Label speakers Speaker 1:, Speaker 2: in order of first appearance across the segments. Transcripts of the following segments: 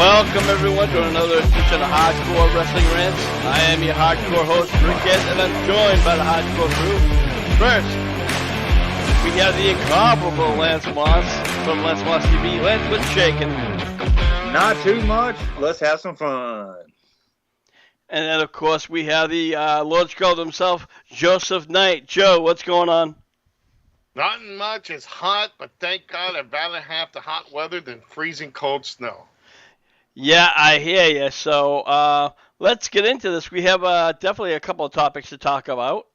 Speaker 1: Welcome everyone to another edition of Hardcore Wrestling Rants. I am your hardcore host, Rick, and I'm joined by the hardcore crew. First, we have the incomparable Lance Moss from Lance Moss TV. Lance, what's shaking?
Speaker 2: Not too much. Let's have some fun.
Speaker 1: And then, of course, we have the Lord Scroll himself, Joseph Knight. Joe, what's going on?
Speaker 3: Nothing much. It's hot, but thank God I'd rather have the hot weather than freezing cold snow.
Speaker 1: Yeah, I hear you. So let's get into this. We have definitely a couple of topics to talk about.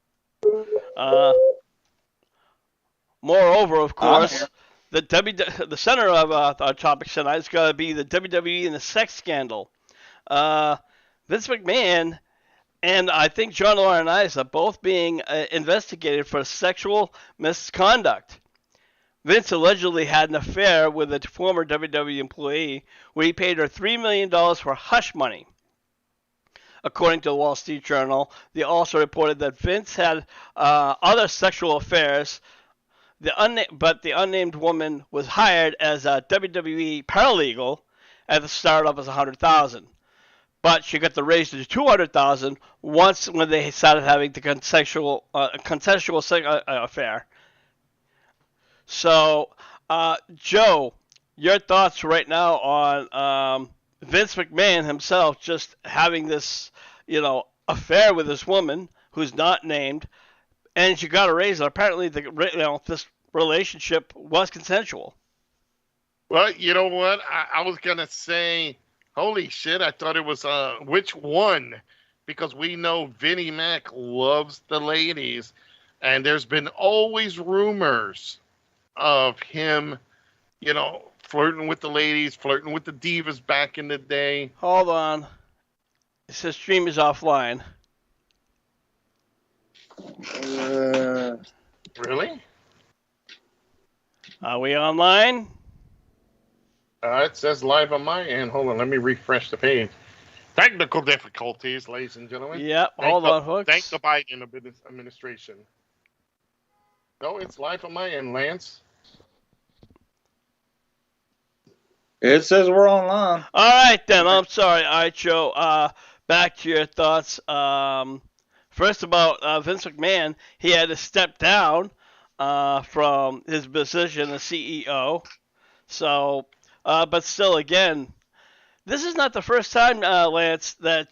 Speaker 1: Moreover, of course, the center of our topics tonight is going to be the WWE and the sex scandal. Vince McMahon and I think John Laurinaitis are both being investigated for sexual misconduct. Vince allegedly had an affair with a former WWE employee where he paid her $3 million for hush money. According to the Wall Street Journal, they also reported that Vince had other sexual affairs, but the unnamed woman was hired as a WWE paralegal at the start of as $100,000. But she got the raise to $200,000 when they started having the consensual affair. So, Joe, your thoughts right now on Vince McMahon himself just having this, affair with this woman who's not named, and she got a raise. And apparently, this relationship was consensual.
Speaker 3: Well, you know what? I was gonna say, holy shit! I thought it was which one? Because we know Vinnie Mac loves the ladies, and there's been always rumors of him, flirting with the ladies, flirting with the divas back in the day.
Speaker 1: Hold on. It says stream is offline.
Speaker 3: Really?
Speaker 1: Are we online?
Speaker 3: It says live on my end. Hold on, let me refresh the page. Technical difficulties, ladies and gentlemen.
Speaker 1: Yep, hold on, folks.
Speaker 3: Thank the Biden administration. No, it's live on my end, Lance.
Speaker 2: It says we're online.
Speaker 1: All right, then. I'm sorry. All right, Joe. Back to your thoughts. First about Vince McMahon. He had to step down from his position as CEO. So, but still, again, this is not the first time, Lance, that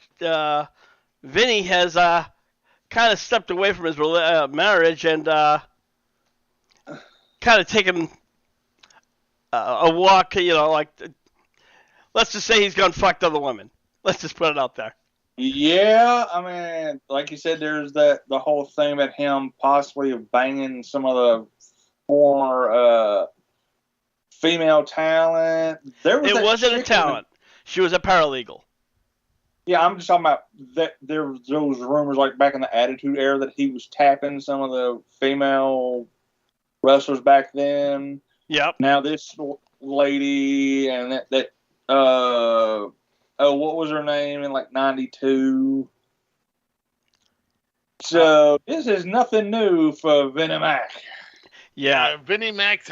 Speaker 1: Vinny has kind of stepped away from his marriage and kind of taken a walk, let's just say he's gone fucked other women. Let's just put it out there.
Speaker 2: Yeah, I mean, like you said, there's the whole thing about him possibly banging some of the former female talent.
Speaker 1: It wasn't a talent. She was a paralegal.
Speaker 2: Yeah, I'm just talking about that. There was those rumors like back in the Attitude Era that he was tapping some of the female wrestlers back then.
Speaker 1: Yep.
Speaker 2: Now this lady and what was her name in like 92? So this is nothing new for Vinnie Mac.
Speaker 1: Yeah.
Speaker 3: Vinnie Mac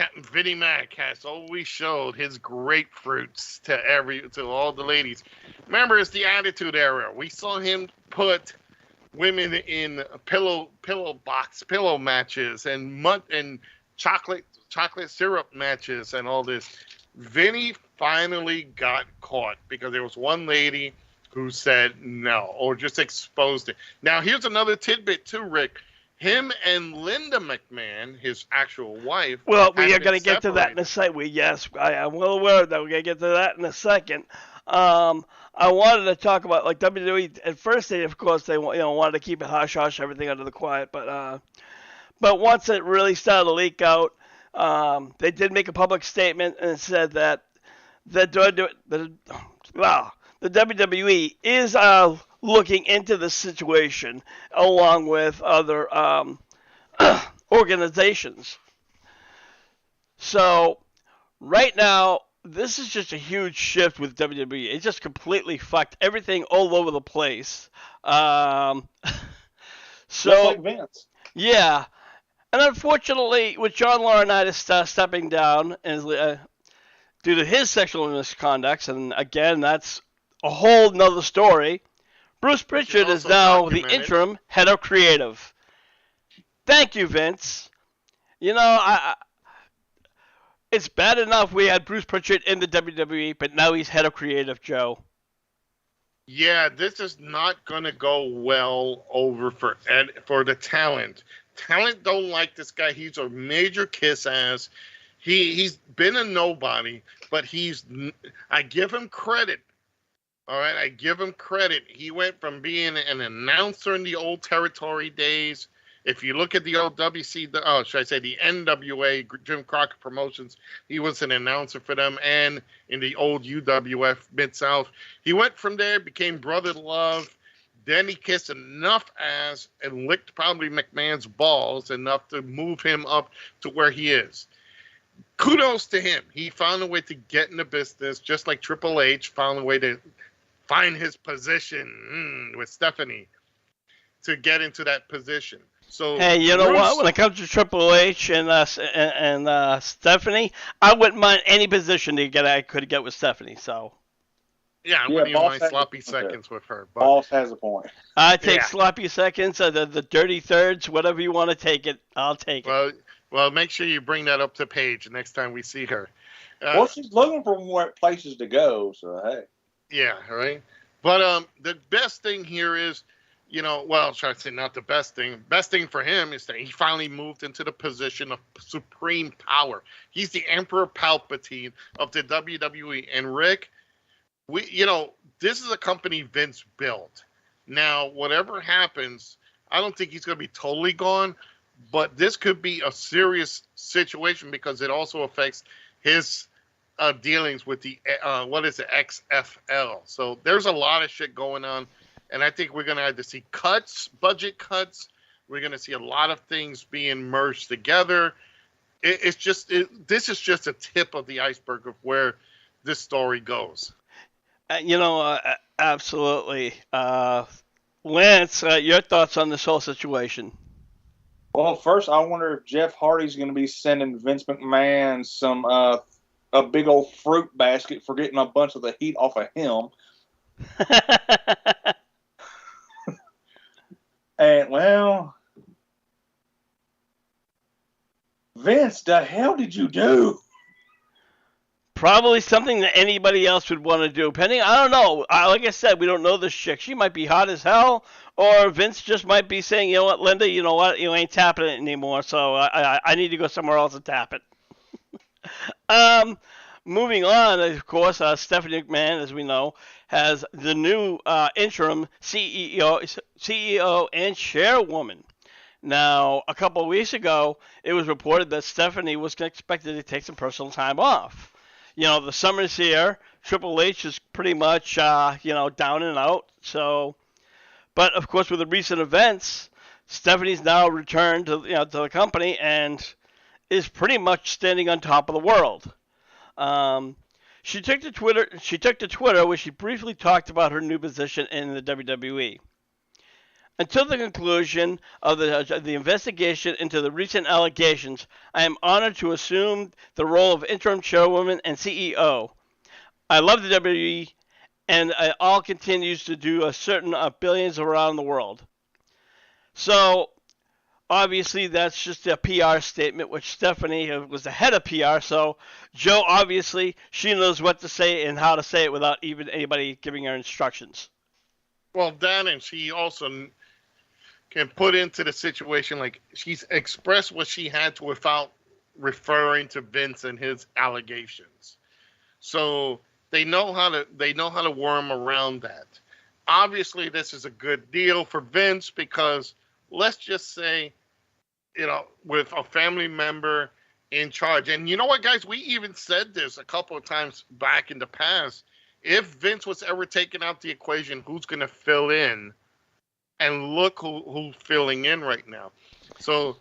Speaker 3: has always showed his grapefruits to all the ladies. Remember, it's the Attitude Era. We saw him put women in pillow matches and chocolate syrup matches and all this. Vinny finally got caught because there was one lady who said no or just exposed it. Now, here's another tidbit too, Rick. Him and Linda McMahon, his actual wife.
Speaker 1: Well, we are going to get to that in a second. Yes, I am well aware that we're going to get to that in a second. I wanted to talk about like WWE. At first, they of course they wanted to keep it hush hush, everything under the quiet. But once it really started to leak out, they did make a public statement and said that the WWE is looking into the situation along with other organizations. So right now, this is just a huge shift with WWE. It just completely fucked everything all over the place. So
Speaker 2: like Vince.
Speaker 1: Yeah. And unfortunately, with John Laurinaitis stepping down, and due to his sexual misconduct, and again, that's a whole nother story. Bruce Pritchard is now the interim head of creative. Thank you, Vince. You know, it's bad enough we had Bruce Pritchard in the WWE, but now he's head of creative, Joe.
Speaker 3: Yeah, this is not going to go well over for the talent. Talent don't like this guy. He's a major kiss ass. He's been a nobody, but I give him credit. All right, I give him credit. He went from being an announcer in the old territory days. If you look at the old should I say the NWA, Jim Crockett Promotions, he was an announcer for them, and in the old UWF Mid-South. He went from there, became Brother Love, then he kissed enough ass and licked probably McMahon's balls enough to move him up to where he is. Kudos to him. He found a way to get in the business, just like Triple H found a way to find his position with Stephanie to get into that position. So,
Speaker 1: hey, you know what? When it comes to Triple H and Stephanie, I wouldn't mind any position I could get with Stephanie. So.
Speaker 3: Yeah, I wouldn't even mind sloppy seconds with her. But
Speaker 2: Boss has a point.
Speaker 1: I take sloppy seconds, the dirty thirds, whatever you want to take it. I'll take it.
Speaker 3: Well, make sure you bring that up to Paige next time we see her.
Speaker 2: Well, she's looking for more places to go, so hey.
Speaker 3: Yeah, right. But the best thing here is, try to say not the best thing. Best thing for him is that he finally moved into the position of supreme power. He's the Emperor Palpatine of the WWE. And Rick, this is a company Vince built. Now, whatever happens, I don't think he's going to be totally gone, but this could be a serious situation because it also affects his dealings with the XFL. So there's a lot of shit going on, and I think we're going to have to see budget cuts. We're going to see a lot of things being merged together. This is just a tip of the iceberg of where this story goes.
Speaker 1: Absolutely. Lance, your thoughts on this whole situation?
Speaker 2: Well, first, I wonder if Jeff Hardy's going to be sending Vince McMahon a big old fruit basket for getting a bunch of the heat off of him. And, well, Vince, the hell did you do?
Speaker 1: Probably something that anybody else would want to do. I don't know. Like I said, we don't know this chick. She might be hot as hell, or Vince just might be saying, you know what, Linda, you know what, you ain't tapping it anymore, so I need to go somewhere else and tap it. Moving on, of course, Stephanie McMahon, as we know, has the new interim CEO and chairwoman. Now, a couple of weeks ago, it was reported that Stephanie was expected to take some personal time off. The summer's here. Triple H is pretty much, down and out. So, but of course, with the recent events, Stephanie's now returned to the company and is pretty much standing on top of the world. She took to Twitter where she briefly talked about her new position in the WWE. Until the conclusion of the investigation into the recent allegations, I am honored to assume the role of interim chairwoman and CEO. I love the WWE, and it all continues to do a certain billions around the world. So, obviously, that's just a PR statement, which Stephanie was the head of PR. So, Joe, obviously, she knows what to say and how to say it without even anybody giving her instructions.
Speaker 3: Well, Dan, and she also can put into the situation, like, she's expressed what she had to without referring to Vince and his allegations. So they know how to worm around that. Obviously, this is a good deal for Vince because let's just say, with a family member in charge. And you know what, guys? We even said this a couple of times back in the past. If Vince was ever taken out the equation, who's going to fill in? And look who's filling in right now. So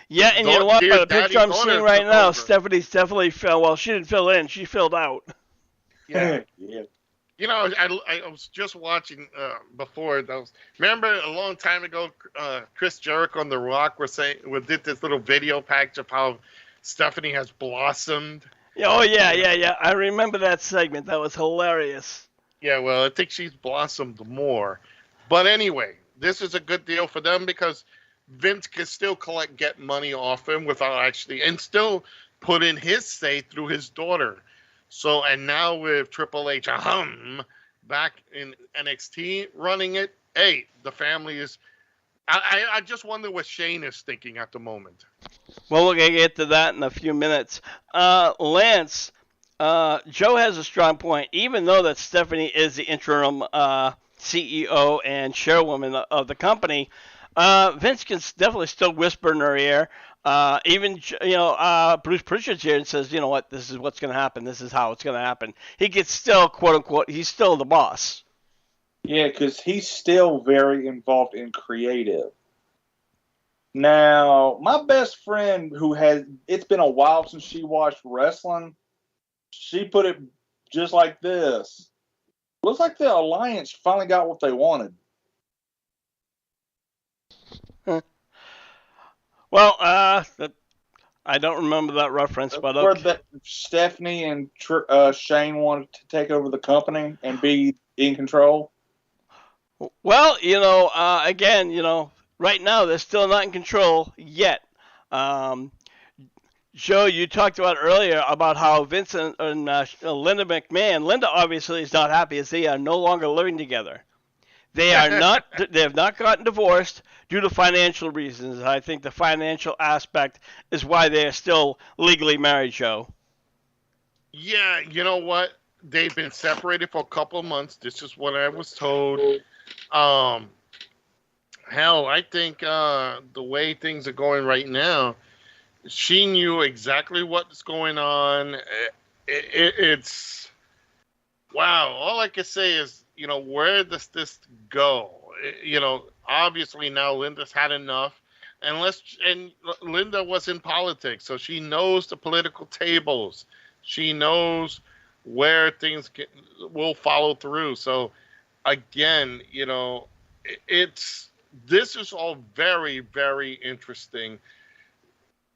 Speaker 1: yeah, and you know what? By the picture I'm seeing right now, Stephanie's definitely she didn't fill in. She filled out.
Speaker 3: Yeah. Yeah. I was just watching before. Remember a long time ago, Chris Jericho and The Rock did this little video package of how Stephanie has blossomed.
Speaker 1: Oh yeah. I remember that segment. That was hilarious.
Speaker 3: Yeah, well, I think she's blossomed more. But anyway, this is a good deal for them because Vince can still get money off him without actually, and still put in his say through his daughter. So, and now with Triple H, back in NXT running it, hey, the family is. I just wonder what Shane is thinking at the moment.
Speaker 1: Well, we're gonna get to that in a few minutes. Lance, Joe has a strong point. Even though that Stephanie is the interim CEO and chairwoman of the company, Vince can definitely still whisper in her ear. Even Bruce Pritchard's here and says, you know what, this is what's going to happen. This is how it's going to happen. He gets still, quote unquote, he's still the boss.
Speaker 2: Yeah, because he's still very involved in creative. Now, my best friend it's been a while since she watched wrestling, she put it just like this. Looks like the Alliance finally got what they wanted.
Speaker 1: Well, I don't remember that reference, but okay.
Speaker 2: Where that Stephanie and Shane wanted to take over the company and be in control.
Speaker 1: Well, again, right now they're still not in control yet. Joe, you talked about earlier about how Vince and Linda McMahon. Linda obviously is not happy as they are no longer living together. They are not. They have not gotten divorced due to financial reasons. I think the financial aspect is why they are still legally married, Joe.
Speaker 3: Yeah, you know what? They've been separated for a couple of months. This is what I was told. Hell, I think the way things are going right now, she knew exactly what's going on. It's wow. All I can say is, where does this go? Obviously now Linda's had enough, and Linda was in politics, so she knows the political tables. She knows where things will follow through. So again, this is all very, very interesting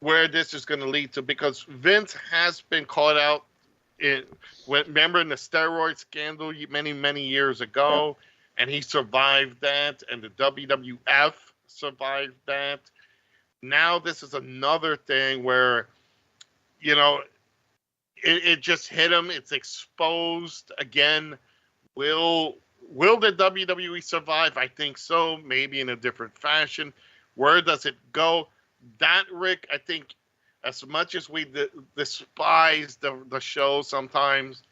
Speaker 3: where this is going to lead to, because Vince has been caught out remember in the steroid scandal many, many years ago, and he survived that, and the WWF survived that. Now this is another thing where, it just hit him. It's exposed again. Will the WWE survive? I think so. Maybe in a different fashion. Where does it go? That, Rick, I think, as much as we despise the show sometimes,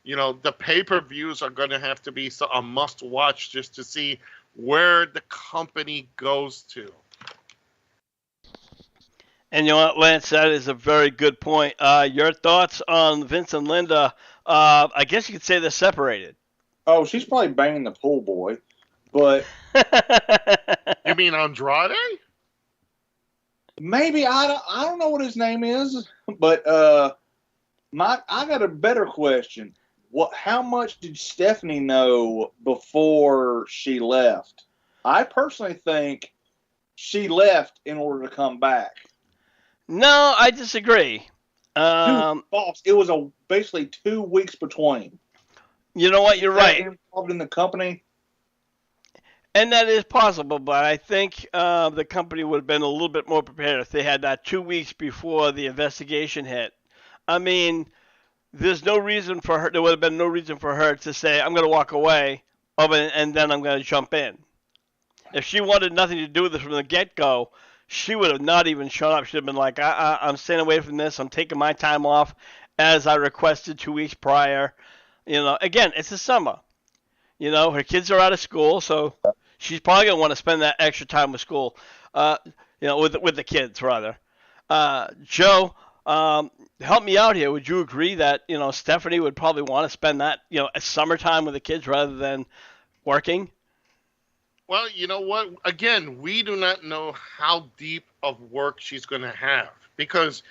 Speaker 3: the pay-per-views are going to have to be a must-watch just to see where the company goes to.
Speaker 1: And you know what, Lance, that is a very good point. Your thoughts on Vince and Linda, I guess you could say they're separated.
Speaker 2: Oh, she's probably banging the pool boy, but...
Speaker 3: You mean Andrade?
Speaker 2: Maybe. I don't know what his name is, but I got a better question. How much did Stephanie know before she left? I personally think she left in order to come back.
Speaker 1: No, I disagree.
Speaker 2: It was basically 2 weeks between.
Speaker 1: You know what? You're right.
Speaker 2: Involved in the company.
Speaker 1: And that is possible, but I think the company would have been a little bit more prepared if they had that 2 weeks before the investigation hit. I mean, there's no reason for her. There would have been no reason for her to say, "I'm going to walk away," and then I'm going to jump in. If she wanted nothing to do with it from the get-go, she would have not even shown up. She'd have been like, "I'm staying away from this. I'm taking my time off, as I requested 2 weeks prior." Again, it's the summer. Her kids are out of school, so she's probably going to want to spend that extra time with school, with the kids, rather. Joe, help me out here. Would you agree that, Stephanie would probably want to spend that, summertime with the kids rather than working?
Speaker 3: Well, you know what? Again, we do not know how deep of work she's going to have because,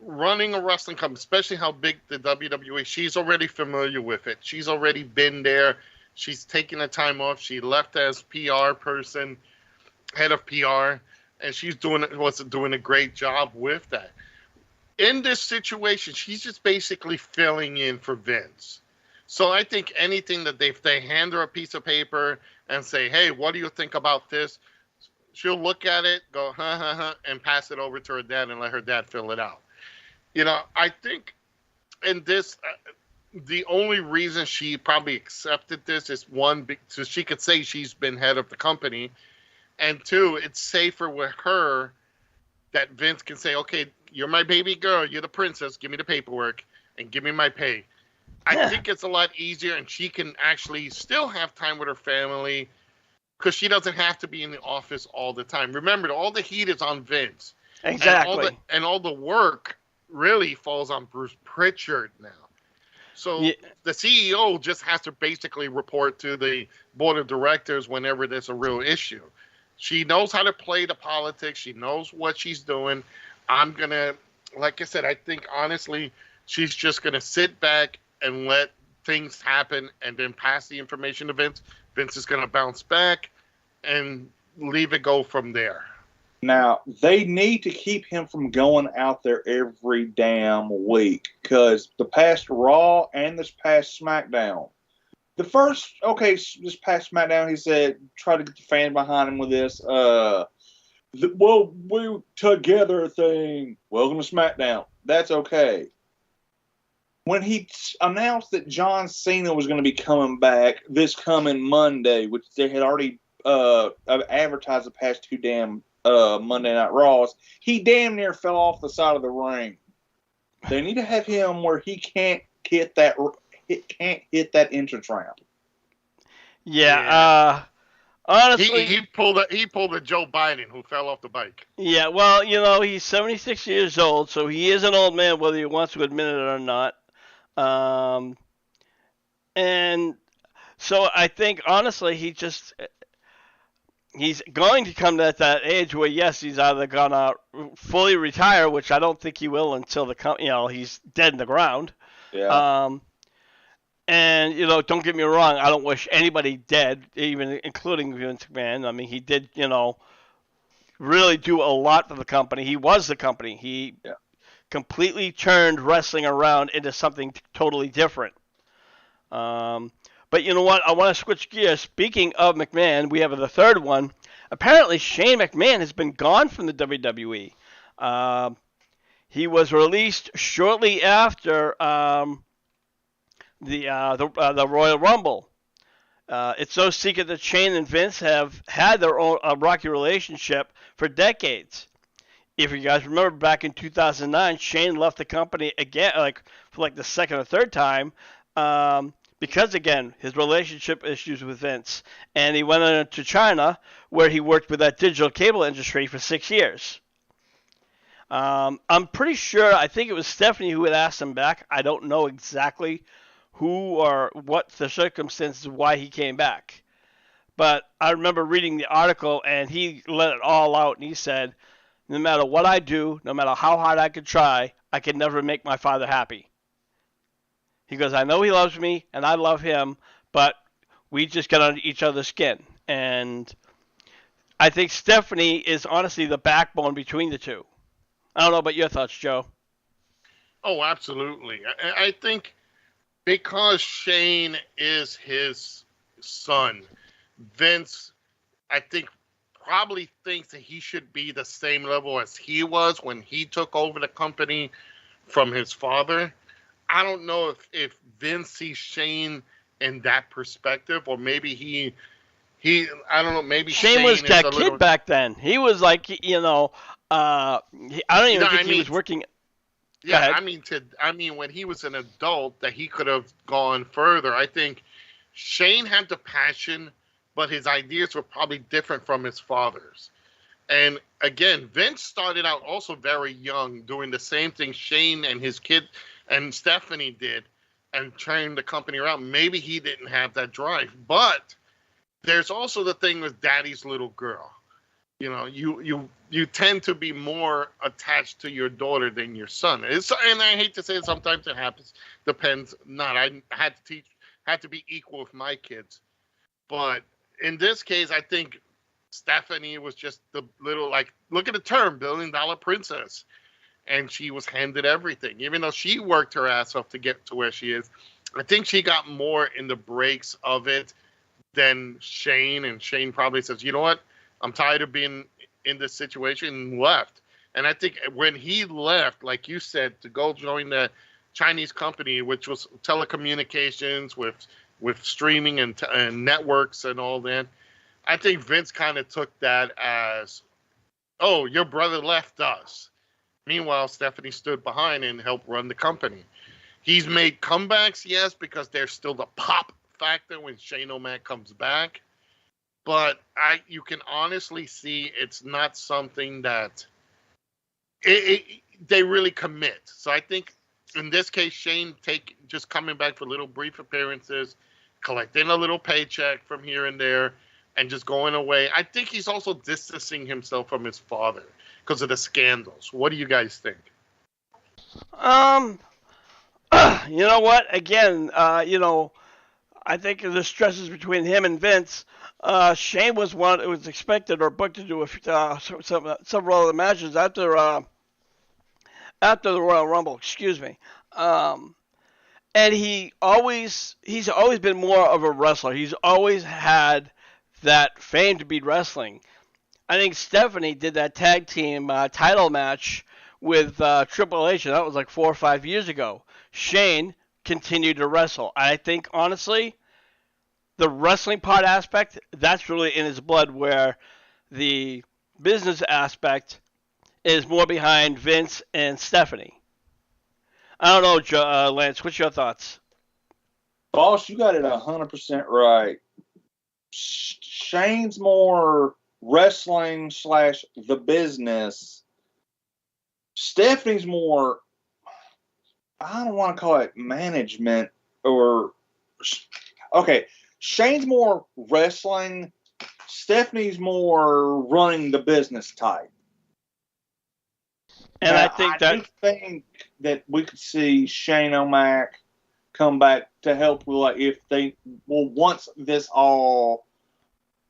Speaker 3: running a wrestling company, especially how big the WWE, she's already familiar with it. She's already been there. She's taken the time off. She left as PR person, head of PR, and she's doing a great job with that. in this situation, she's just basically filling in for Vince. So I think anything that if they hand her a piece of paper and say, "Hey, what do you think about this?" She'll look at it, go, "Huh, huh, huh," and pass it over to her dad and let her dad fill it out. I think in this, the only reason she probably accepted this is one, so she could say she's been head of the company, and two, it's safer with her that Vince can say, "Okay, you're my baby girl, you're the princess, give me the paperwork and give me my pay." I think it's a lot easier, and she can actually still have time with her family because she doesn't have to be in the office all the time. Remember, all the heat is on Vince.
Speaker 1: Exactly.
Speaker 3: And all the work really falls on Bruce Pritchard now. So the CEO just has to basically report to the board of directors whenever there's a real issue. She knows how to play the politics. She knows what she's doing. Like I said, I think honestly, she's just going to sit back and let things happen and then pass the information to Vince. Vince is going to bounce back and leave it go from there.
Speaker 2: Now, they need to keep him from going out there every damn week because the past Raw and this past SmackDown, this past SmackDown, he said, try to get the fan behind him with this, we together thing. Welcome to SmackDown. That's okay. When he announced that John Cena was going to be coming back this coming Monday, which they had already advertised the past two damn Monday Night Raws, he damn near fell off the side of the ring. They need to have him where he can't hit that entrance ramp.
Speaker 1: Yeah. Honestly,
Speaker 3: he pulled a Joe Biden who fell off the bike.
Speaker 1: Yeah, well, he's 76 years old, so he is an old man, whether he wants to admit it or not. And so I think honestly, he's going to come to that age where yes, he's either gonna fully retire, which I don't think he will until he's dead in the ground.
Speaker 2: Yeah.
Speaker 1: And don't get me wrong, I don't wish anybody dead, even including Vince McMahon. I mean, he did, really do a lot for the company. He was the company. He completely turned wrestling around into something totally different. But you know what? I want to switch gears. Speaking of McMahon, we have the third one. Apparently, Shane McMahon has been gone from the WWE. He was released shortly after the Royal Rumble. It's no secret that Shane and Vince have had their own rocky relationship for decades. If you guys remember, back in 2009, Shane left the company again, for the second or third time, because again, his relationship issues with Vince, and he went into China where he worked with that digital cable industry for 6 years. I'm pretty sure, I think it was Stephanie who had asked him back. I don't know exactly who or what the circumstances why he came back. But I remember reading the article, and he let it all out, and he said, no matter what I do, no matter how hard I could try, I could never make my father happy. He goes, I know he loves me, and I love him, but we just get under each other's skin. And I think Stephanie is honestly the backbone between the two. I don't know about your thoughts, Joe.
Speaker 3: Oh, absolutely. I think because Shane is his son, Vince, I think, probably thinks that he should be the same level as he was when he took over the company from his father. I don't know if Vince sees Shane in that perspective, or maybe he I don't know, maybe
Speaker 1: Shane was that kid back then. He was I don't even think he was working.
Speaker 3: Yeah, I mean when he was an adult that he could have gone further. I think Shane had the passion, but his ideas were probably different from his father's. And again, Vince started out also very young, doing the same thing Shane and his kid and Stephanie did, and turned the company around. Maybe he didn't have that drive, but there's also the thing with daddy's little girl. You tend to be more attached to your daughter than your son. And I hate to say it, sometimes it happens. Depends. Not. I had to be equal with my kids, but in this case, I think Stephanie was just the little, look at the term, $1 billion princess. and she was handed everything. Even though she worked her ass off to get to where she is, I think she got more in the breaks of it than Shane. And Shane probably says, you know what? I'm tired of being in this situation, and left. And I think when he left, like you said, to go join the Chinese company, which was telecommunications with streaming and networks and all that, I think Vince kind of took that as, oh, your brother left us. Meanwhile, Stephanie stood behind and helped run the company. He's made comebacks, yes, because there's still the pop factor when Shane O'Mac comes back. But you can honestly see it's not something that they really commit. So I think in this case, Shane just coming back for little brief appearances, collecting a little paycheck from here and there, and just going away. I think he's also distancing himself from his father because of the scandals. What do you guys think?
Speaker 1: You know what? Again, I think the stresses between him and Vince. Shane was one who was expected or booked to do several other matches after the Royal Rumble. Excuse me. And he's always been more of a wrestler. He's always had that fame to be wrestling. I think Stephanie did that tag team title match with Triple H, and that was like 4 or 5 years ago. Shane continued to wrestle. I think, honestly, the wrestling part aspect, that's really in his blood, where the business aspect is more behind Vince and Stephanie. I don't know, Lance, what's your thoughts?
Speaker 2: Boss, you got it 100% right. Shane's more wrestling / the business. Stephanie's more, I don't want to call it management or, okay, Shane's more wrestling. Stephanie's more running the business type.
Speaker 1: And
Speaker 2: now,
Speaker 1: I
Speaker 2: do think that we could see Shane O'Mac come back to help with, once this all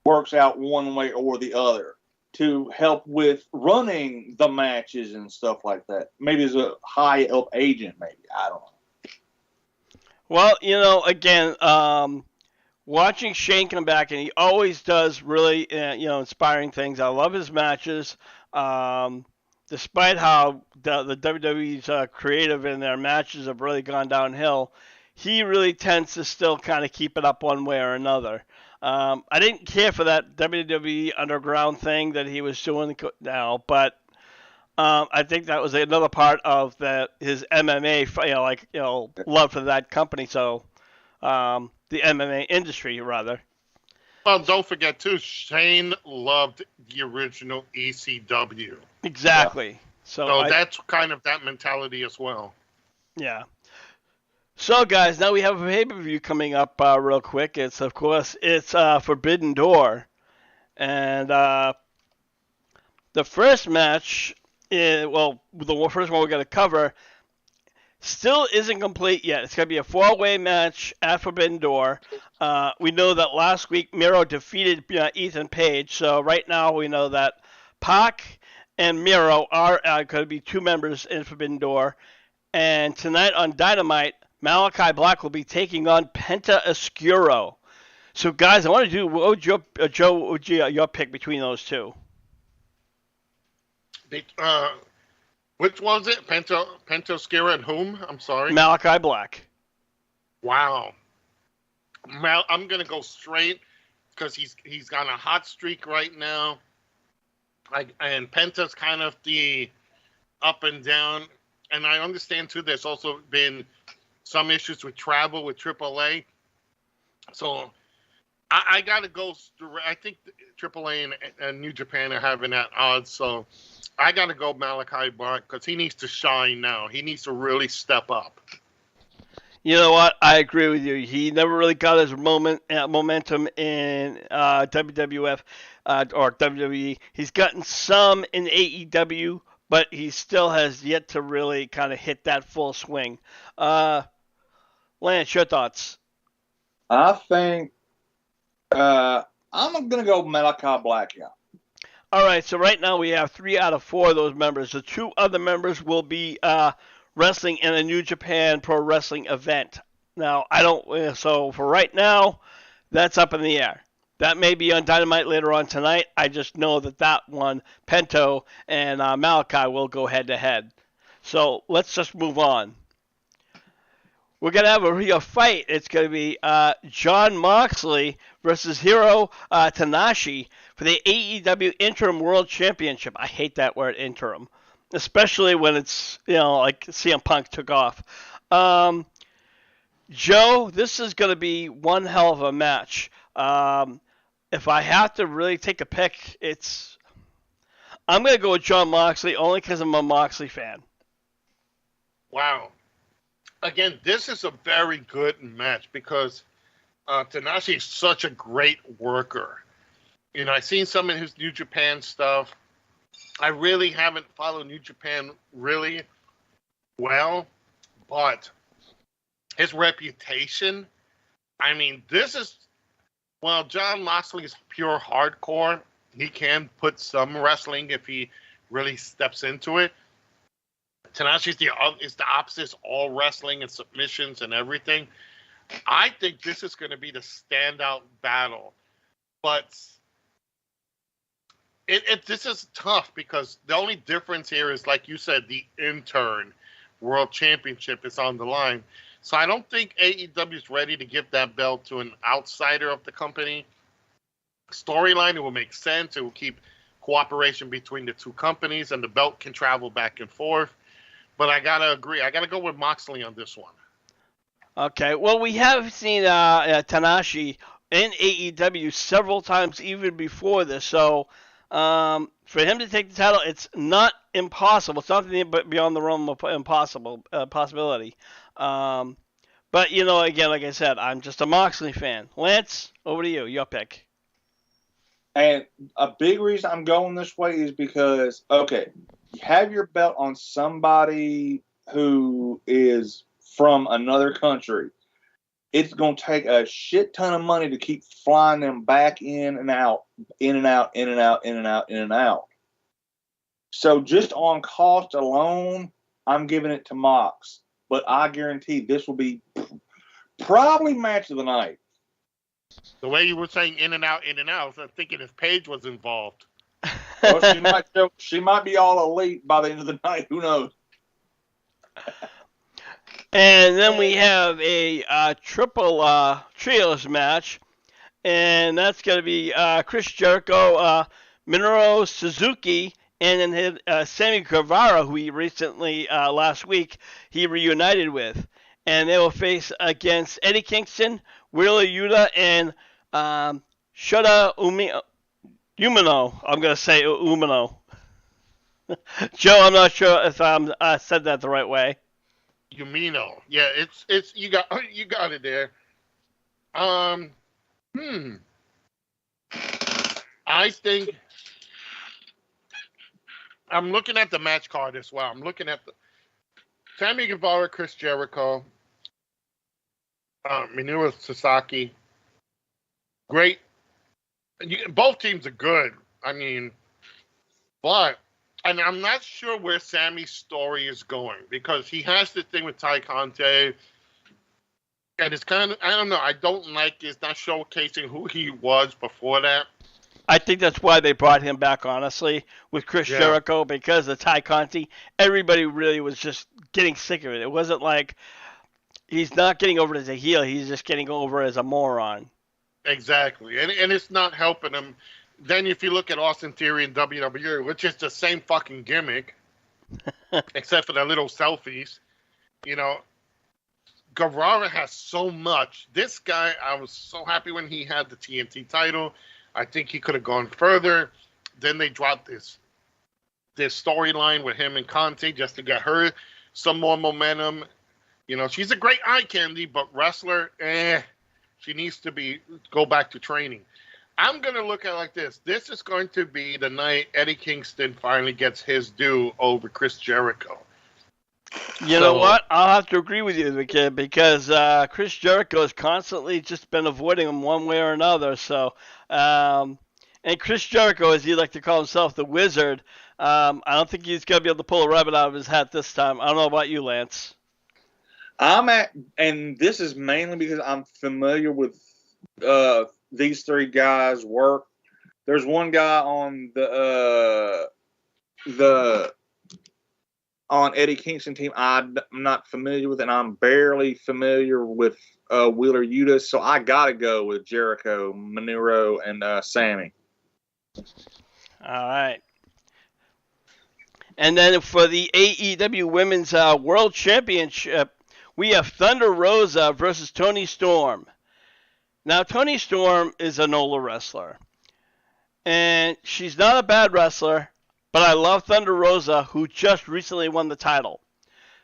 Speaker 2: works out one way or the other, to help with running the matches and stuff like that. Maybe as a high up agent, maybe. I don't know.
Speaker 1: Well, again, watching Shane come back, and he always does really, inspiring things. I love his matches. Despite how the WWE's creative in their matches have really gone downhill, he really tends to still kind of keep it up one way or another. I didn't care for that WWE Underground thing that he was doing now, but I think that was another part of his MMA, love for that company. So the MMA industry, rather.
Speaker 3: Well, don't forget, too, Shane loved the original ECW.
Speaker 1: Exactly.
Speaker 3: Yeah.
Speaker 1: So
Speaker 3: that's kind of that mentality as well.
Speaker 1: Yeah. So, guys, now we have a pay-per-view coming up real quick. It's Forbidden Door. And the first match, the first one we're going to cover, still isn't complete yet. It's going to be a 4-way match at Forbidden Door. We know that last week Miro defeated Ethan Page, so right now we know that Pac and Miro are going to be 2 members in Forbidden Door. And tonight on Dynamite, Malachi Black will be taking on Penta Oscuro. So, guys, I want to do, what would your pick between those two?
Speaker 3: Which was it? Penta Oscuro and whom? I'm sorry.
Speaker 1: Malachi Black.
Speaker 3: Wow. I'm gonna go straight because he's got a hot streak right now. And Penta's kind of the up and down. And I understand too. There's also been some issues with travel with AAA. So I gotta go. I think AAA and New Japan are having that odds. So I got to go Malachi Black because he needs to shine now. He needs to really step up.
Speaker 1: You know what? I agree with you. He never really got his momentum in WWF or WWE. He's gotten some in AEW, but he still has yet to really kind of hit that full swing. Lance, your thoughts?
Speaker 2: I think I'm going to go Malachi Black, yeah.
Speaker 1: All right, so right now we have 3 out of 4 of those members. The 2 other members will be wrestling in a New Japan Pro Wrestling event. Now, I don't. So for right now, that's up in the air. That may be on Dynamite later on tonight. I just know that one, Pento and Malachi, will go head to head. So let's just move on. We're going to have a real fight. It's going to be Jon Moxley versus Hiro Tanahashi for the AEW Interim World Championship. I hate that word, interim, especially when it's, like CM Punk took off. Joe, this is going to be one hell of a match. If I have to really take a pick, I'm going to go with Jon Moxley only because I'm a Moxley fan.
Speaker 3: Wow. Again, this is a very good match because Tanahashi is such a great worker. I've seen some of his New Japan stuff. I really haven't followed New Japan really well, but his reputation, Jon Moxley is pure hardcore. He can put some wrestling if he really steps into it. Tanahashi is the opposite, it's all wrestling and submissions and everything. I think this is going to be the standout battle. But this is tough because the only difference here is, like you said, the intern world championship is on the line. So I don't think AEW is ready to give that belt to an outsider of the company. Storyline, it will make sense. It will keep cooperation between the two companies, and the belt can travel back and forth. But I got to agree. I got to go with Moxley on this one.
Speaker 1: Okay. Well, we have seen Tanahashi in AEW several times even before this. So for him to take the title, it's not impossible. It's nothing but beyond the realm of possibility. But, again, like I said, I'm just a Moxley fan. Lance, over to you. Your pick.
Speaker 2: And a big reason I'm going this way is because, okay, you have your belt on somebody who is from another country. It's going to take a shit ton of money to keep flying them back in and out, in and out, in and out, in and out, in and out. So just on cost alone, I'm giving it to Mox. But I guarantee this will be probably match of the night.
Speaker 3: The way you were saying in and out, I was thinking if Paige was involved.
Speaker 2: Well, she might be all elite by the end of the night. Who knows?
Speaker 1: And then we have a triple trios match, and that's going to be Chris Jericho, Minoru Suzuki, and then Sammy Guevara, who he recently, last week, he reunited with. And they will face against Eddie Kingston, Wheeler Yuta, and Shota Umino. I'm going to say Umino. Joe, I'm not sure if I said that the right way.
Speaker 3: Umino. Yeah, it's you got it there. I think I'm looking at the match card as well. I'm looking at the Sammy Guevara, Chris Jericho, Minoru Suzuki. Great. Both teams are good. But I'm not sure where Sammy's story is going because he has this thing with Ty Conte, and it's kind of, I don't know, I don't like it's not showcasing who he was before that.
Speaker 1: I think that's why they brought him back, honestly, with Chris Jericho, because of Ty Conti. Everybody really was just getting sick of it. It wasn't like he's not getting over as a heel. He's just getting over as a moron.
Speaker 3: Exactly. And it's not helping him. Then if you look at Austin Theory in WWE, which is the same fucking gimmick, except for the little selfies, Guevara has so much. This guy, I was so happy when he had the TNT title. I think he could have gone further. Then they dropped this storyline with him and Conte just to get her some more momentum. She's a great eye candy, but wrestler, she needs to go back to training. I'm going to look at it like this. This is going to be the night Eddie Kingston finally gets his due over Chris Jericho.
Speaker 1: You know what? I'll have to agree with you because Chris Jericho has constantly just been avoiding him one way or another. So And Chris Jericho, as he like to call himself, the Wizard, I don't think he's going to be able to pull a rabbit out of his hat this time. I don't know about you, Lance.
Speaker 2: And this is mainly because I'm familiar with these three guys' work. There's one guy on the on Eddie Kingston team I'm not familiar with, and I'm barely familiar with Wheeler Yuta, so I gotta go with Jericho, Minoru, and Sammy.
Speaker 1: All right. And then for the AEW Women's World Championship, we have Thunder Rosa versus Toni Storm. Now, Toni Storm is a NOLA wrestler, and she's not a bad wrestler, but I love Thunder Rosa, who just recently won the title.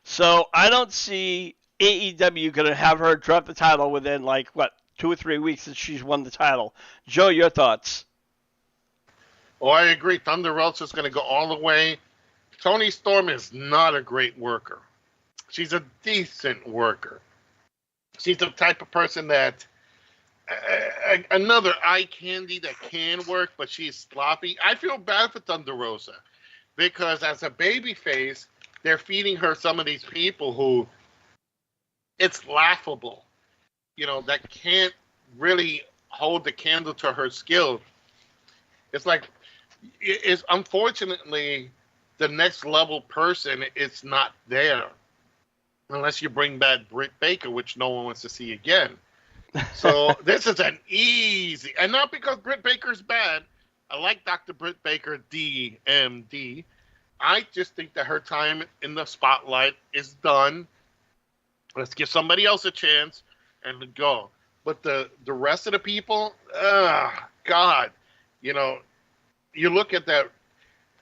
Speaker 1: So I don't see AEW going to have her drop the title within, 2 or 3 weeks since she's won the title. Joe, your thoughts?
Speaker 3: Oh, I agree. Thunder Rosa's going to go all the way. Toni Storm is not a great worker. She's a decent worker. She's the type of person that another eye candy that can work, but she's sloppy. I feel bad for Thunder Rosa because as a babyface, they're feeding her some of these people who it's laughable, that can't really hold the candle to her skill. It's like, it's unfortunately the next level person is not there unless you bring back Britt Baker, which no one wants to see again. So this is an easy, and not because Britt Baker's bad. I like Dr. Britt Baker, DMD. I just think that her time in the spotlight is done. Let's give somebody else a chance and go. But the rest of the people, God, you look at that,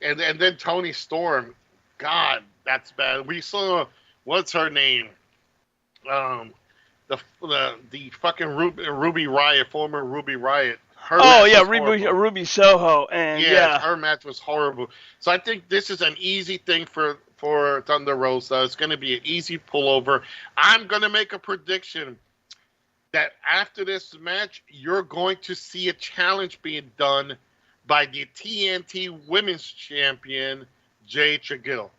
Speaker 3: and then Toni Storm, God, that's bad. We saw, what's her name? The fucking Ruby Riott, former Ruby Riott.
Speaker 1: Ruby Soho, and
Speaker 3: her match was horrible. So I think this is an easy thing for Thunder Rosa. It's going to be an easy pullover. I'm going to make a prediction that after this match, you're going to see a challenge being done by the TNT Women's Champion Jade Cargill.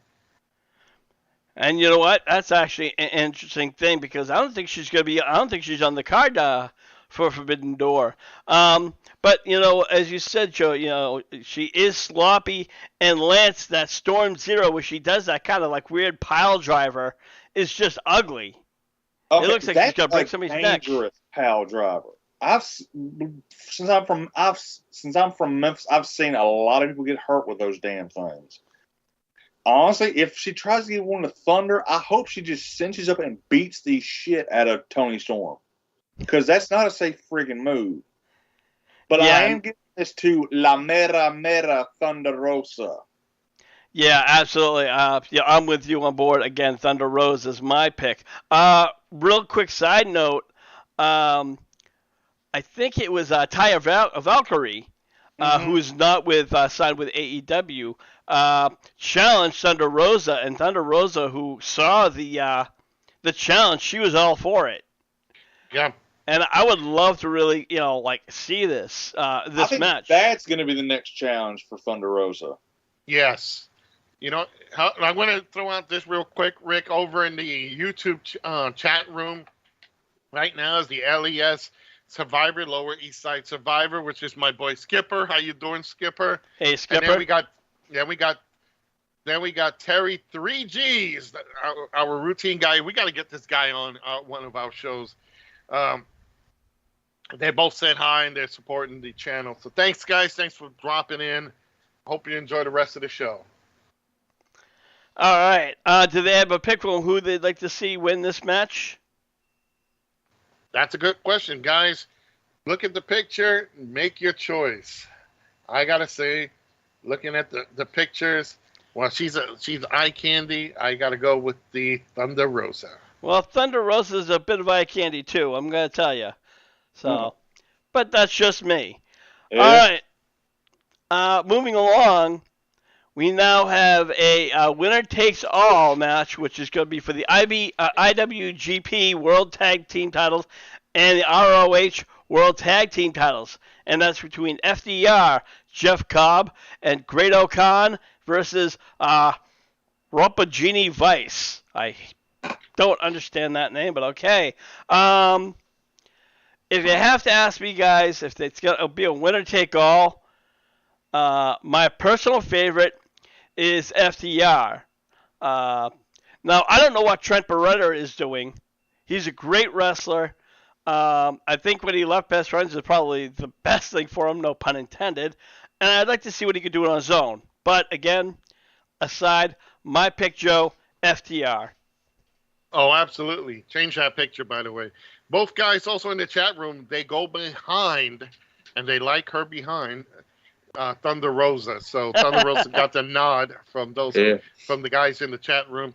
Speaker 1: And you know what? That's actually an interesting thing because I don't think she's on the card for Forbidden Door. But as you said, Joe, she is sloppy. And Lance, that Storm Zero, where she does that kind of like weird pile driver, is just ugly.
Speaker 2: Okay,
Speaker 1: it looks like she's gonna break somebody's neck.
Speaker 2: Dangerous pile driver. Since I'm from Memphis, I've seen a lot of people get hurt with those damn things. Honestly, if she tries to get one to Thunder, I hope she just cinches up and beats the shit out of Toni Storm. Because that's not a safe friggin' move. But yeah, I am giving this to La Mera Thunder Rosa.
Speaker 1: Yeah, absolutely. I'm with you on board. Again, Thunder Rosa is my pick. Real quick side note, I think it was Taya Valkyrie, who's not signed with AEW, challenged Thunder Rosa, and Thunder Rosa, who saw the challenge, she was all for it.
Speaker 3: Yeah.
Speaker 1: And I would love to really, see this match.
Speaker 2: That's going to be the next challenge for Thunder Rosa.
Speaker 3: Yes. I'm going to throw out this real quick, Rick, over in the YouTube chat room. Right now is the LES Survivor, Lower East Side Survivor, which is my boy Skipper. How you doing, Skipper?
Speaker 1: Hey, Skipper.
Speaker 3: And then we got Terry 3Gs, our routine guy. We got to get this guy on one of our shows. They both said hi and they're supporting the channel. So thanks, guys. Thanks for dropping in. Hope you enjoy the rest of the show.
Speaker 1: All right. Do they have a pick from who they'd like to see win this match?
Speaker 3: That's a good question, guys. Look at the picture. Make your choice. I got to say, looking at the pictures, well, she's eye candy. I got to go with the Thunder Rosa.
Speaker 1: Well, Thunder Rosa is a bit of eye candy, too. I'm going to tell you. So, but that's just me. Yeah. All right. Moving along, we now have a winner-takes-all match, which is going to be for the IWGP World Tag Team titles and the ROH World Tag Team titles, and that's between FDR, Jeff Cobb, and Great O'Khan versus Ropagini Vice. I don't understand that name, but okay. If you have to ask me, guys, if it's going to be a winner take all, my personal favorite is FDR. Now, I don't know what Trent Beretta is doing. He's a great wrestler. I think when he left Best Friends is probably the best thing for him, no pun intended. And I'd like to see what he could do on his own. But again, aside, my pick, Joe, FTR.
Speaker 3: Oh, absolutely. Change that picture, by the way. Both guys also in the chat room, they go behind, and they like her behind Thunder Rosa. So Thunder Rosa got the nod from from the guys in the chat room.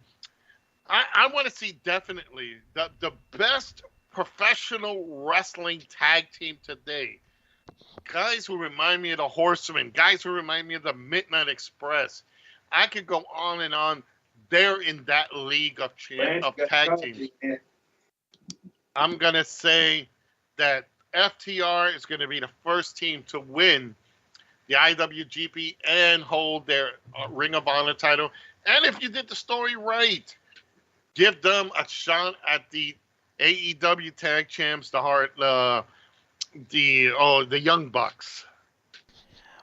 Speaker 3: I want to see definitely the best professional wrestling tag team today. Guys who remind me of the Horsemen, guys who remind me of the Midnight Express. I could go on and on. They're in that league of tag teams. I'm going to say that FTR is going to be the first team to win the IWGP and hold their Ring of Honor title. And if you did the story right, give them a shot at the AEW Tag Champs, the Young Bucks.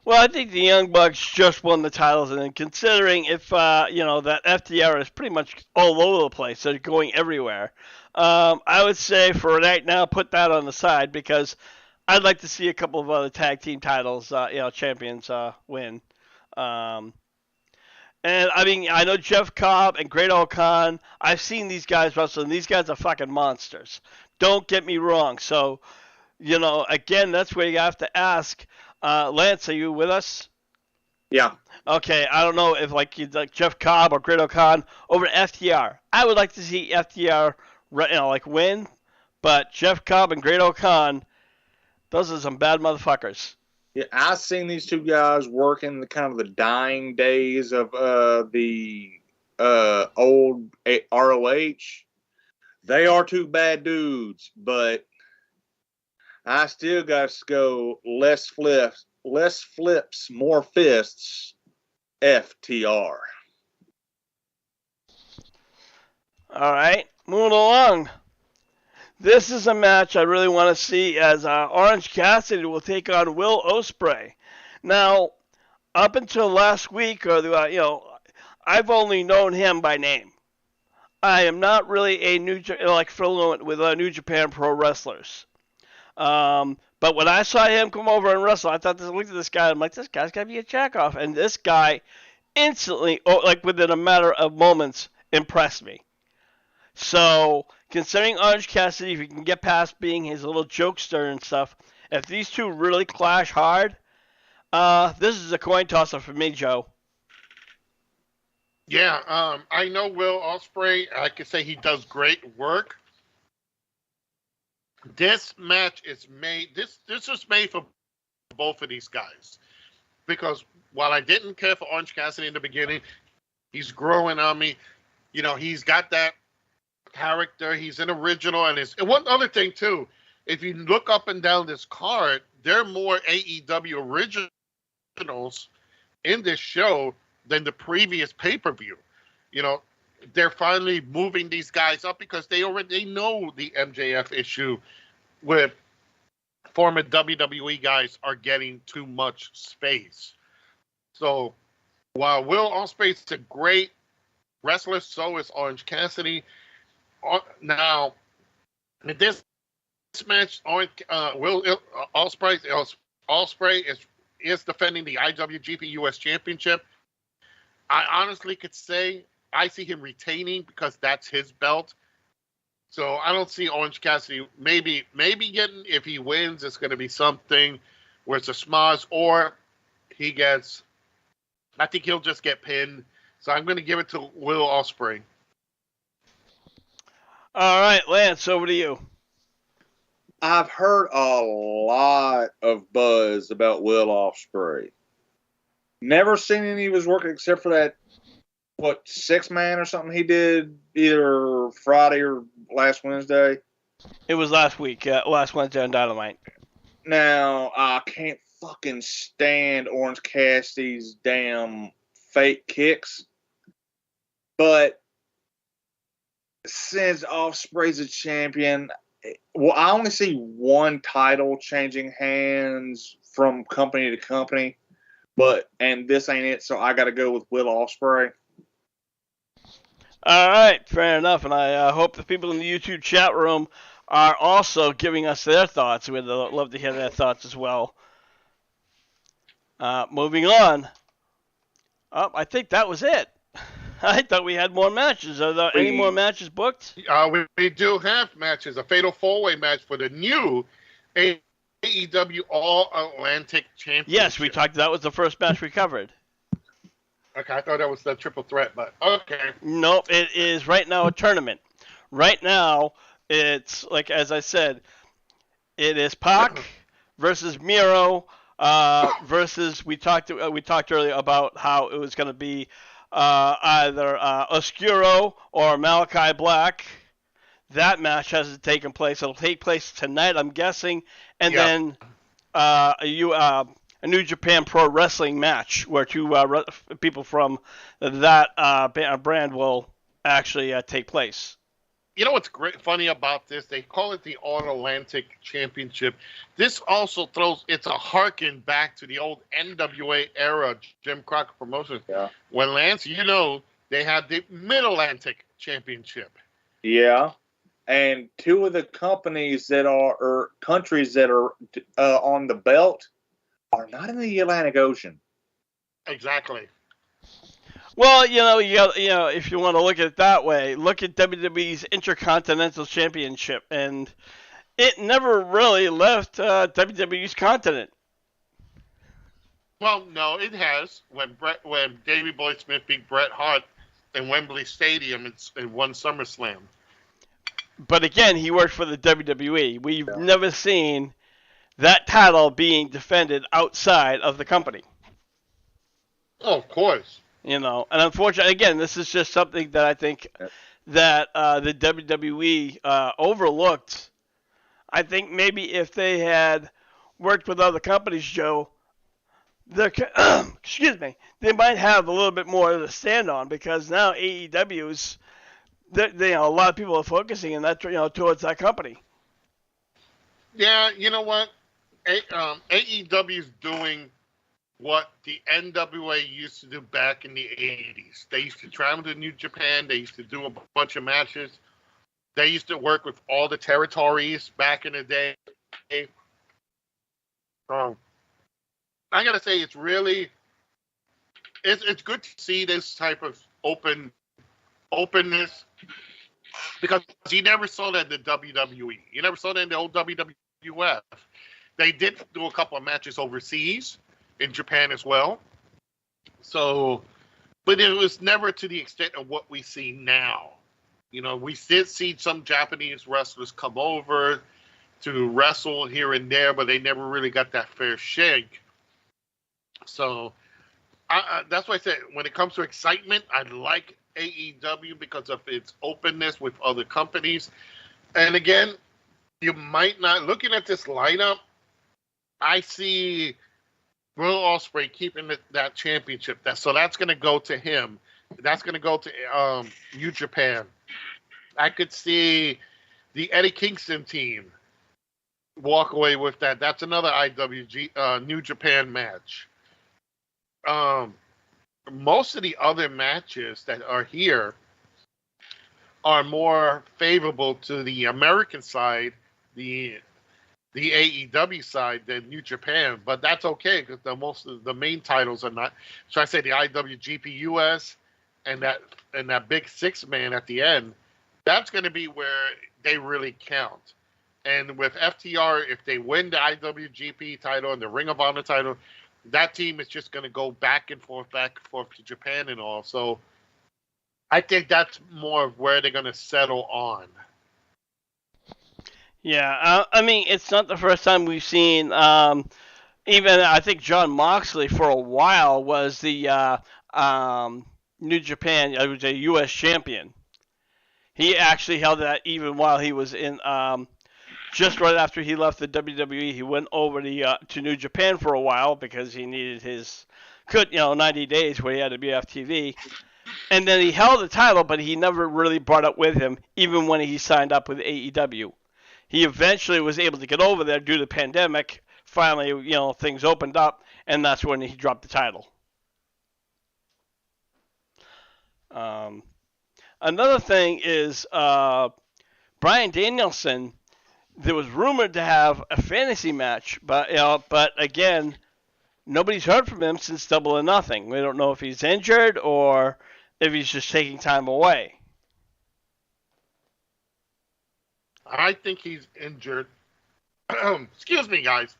Speaker 1: Well, I think the Young Bucks just won the titles, and considering if that FTR is pretty much all over the place, they're going everywhere. I would say for right now, put that on the side because I'd like to see a couple of other tag team titles, champions win. And I mean, I know Jeff Cobb and Great O'Khan. I've seen these guys wrestle, and these guys are fucking monsters. Don't get me wrong. So, again, that's where you have to ask. Lance, are you with us?
Speaker 2: Yeah.
Speaker 1: Okay, I don't know if like Jeff Cobb or Great O'Khan over FTR. I would like to see FTR, win, but Jeff Cobb and Great O'Khan, those are some bad motherfuckers.
Speaker 2: Yeah, I've seen these two guys work in the dying days of the old ROH. They are two bad dudes, but I still got to go less flips, more fists, FTR.
Speaker 1: All right, moving along. This is a match I really want to see as Orange Cassidy will take on Will Ospreay. Now, up until last week, I've only known him by name. I am not really a fluent with New Japan Pro wrestlers. But when I saw him come over and wrestle, I looked at this guy, I'm like, this guy's got to be a jackoff. And this guy instantly, within a matter of moments, impressed me. So, considering Orange Cassidy, if he can get past being his little jokester and stuff, if these two really clash hard, this is a coin tosser for me, Joe.
Speaker 3: Yeah, I know Will Ospreay. I can say he does great work. This match is made. This was made for both of these guys, because while I didn't care for Orange Cassidy in the beginning, he's growing on me. He's got that character. He's an original, and one other thing too. If you look up and down this card, there are more AEW originals in this show than the previous pay-per-view. They're finally moving these guys up because they know the MJF issue with former WWE guys are getting too much space. So while Will Ospreay is a great wrestler, so is Orange Cassidy. Now, in this match, Will Ospreay is defending the IWGP US Championship. I honestly could say I see him retaining because that's his belt. So I don't see Orange Cassidy maybe getting, if he wins, it's going to be something where it's a schmoz, or I think he'll just get pinned. So I'm going to give it to Will Ospreay.
Speaker 1: All right, Lance, over to you.
Speaker 2: I've heard a lot of buzz about Will Ospreay. Never seen any of his work except for that, 6-man or something he did either Friday or last Wednesday?
Speaker 1: It was last week, last Wednesday on Dynamite.
Speaker 2: Now, I can't fucking stand Orange Cassidy's damn fake kicks. But since Ospreay's a champion, well, I only see one title changing hands from company to company. And this ain't it, so I got to go with Will Ospreay.
Speaker 1: All right, fair enough. And I hope the people in the YouTube chat room are also giving us their thoughts. We'd love to hear their thoughts as well. Moving on. Oh, I think that was it. I thought we had more matches. Are there any more matches booked?
Speaker 3: We do have matches. A fatal four-way match for the new AEW All-Atlantic Championship.
Speaker 1: Yes, we talked. That was the first match we covered.
Speaker 3: Okay, I thought that was the triple threat, but okay.
Speaker 1: Nope, it is right now a tournament. Right now, it's like as I said, it is Pac versus Miro versus we talked earlier about how it was going to be either Oscuro or Malachi Black. That match hasn't taken place. It'll take place tonight, I'm guessing, and then a New Japan Pro Wrestling match where two people from that brand will actually take place.
Speaker 3: You know what's funny about this? They call it the All-Atlantic Championship. This also it's a harken back to the old NWA era, Jim Crockett Promotions.
Speaker 2: Yeah.
Speaker 3: When Lance, they had the Mid-Atlantic Championship.
Speaker 2: Yeah. And two of the companies or countries that are on the belt are not in the Atlantic Ocean.
Speaker 3: Exactly.
Speaker 1: Well, if you want to look at it that way, look at WWE's Intercontinental Championship, and it never really left WWE's continent.
Speaker 3: Well, no, it has. When Davey Boy Smith beat Bret Hart in Wembley Stadium in one SummerSlam.
Speaker 1: But again, he worked for the WWE. We've never seen that title being defended outside of the company.
Speaker 3: Oh, of course.
Speaker 1: And unfortunately, again, this is just something that I think that the WWE overlooked. I think maybe if they had worked with other companies, Joe, excuse me, they might have a little bit more to stand on, because now AEW's, a lot of people are focusing in that, towards that company.
Speaker 3: Yeah, you know what? AEW is doing what the NWA used to do back in the 80s. They used to travel to New Japan. They used to do a bunch of matches. They used to work with all the territories back in the day. I gotta say, it's really it's good to see this type of openness, because you never saw that in the WWE. You never saw that in the old WWF. They did do a couple of matches overseas, in Japan as well. So, but it was never to the extent of what we see now. We did see some Japanese wrestlers come over to wrestle here and there, but they never really got that fair shake. So, that's why I said, when it comes to excitement, I like AEW because of its openness with other companies. And again, you might not, looking at this lineup, I see Will Ospreay keeping that championship. So that's going to go to him. That's going to go to New Japan. I could see the Eddie Kingston team walk away with that. That's another IWG New Japan match. Most of the other matches that are here are more favorable to the American side, the AEW side, than New Japan, but that's okay because most of the main titles are not. So I say the IWGP US and that big 6-man at the end, that's going to be where they really count. And with FTR, if they win the IWGP title and the Ring of Honor title, that team is just going to go back and forth to Japan and all. So I think that's more of where they're going to settle on.
Speaker 1: Yeah, I mean, it's not the first time we've seen, even I think Jon Moxley for a while was the New Japan, it was a U.S. champion. He actually held that even while he was in just right after he left the WWE, he went over to New Japan for a while because he needed his 90 days where he had to be off TV. And then he held the title, but he never really brought it with him, even when he signed up with AEW. He eventually was able to get over there due to the pandemic. Finally, things opened up, and that's when he dropped the title. Another thing is Bryan Danielson. There was rumored to have a fantasy match, but again, nobody's heard from him since Double or Nothing. We don't know if he's injured or if he's just taking time away.
Speaker 3: I think he's injured. Excuse me, guys.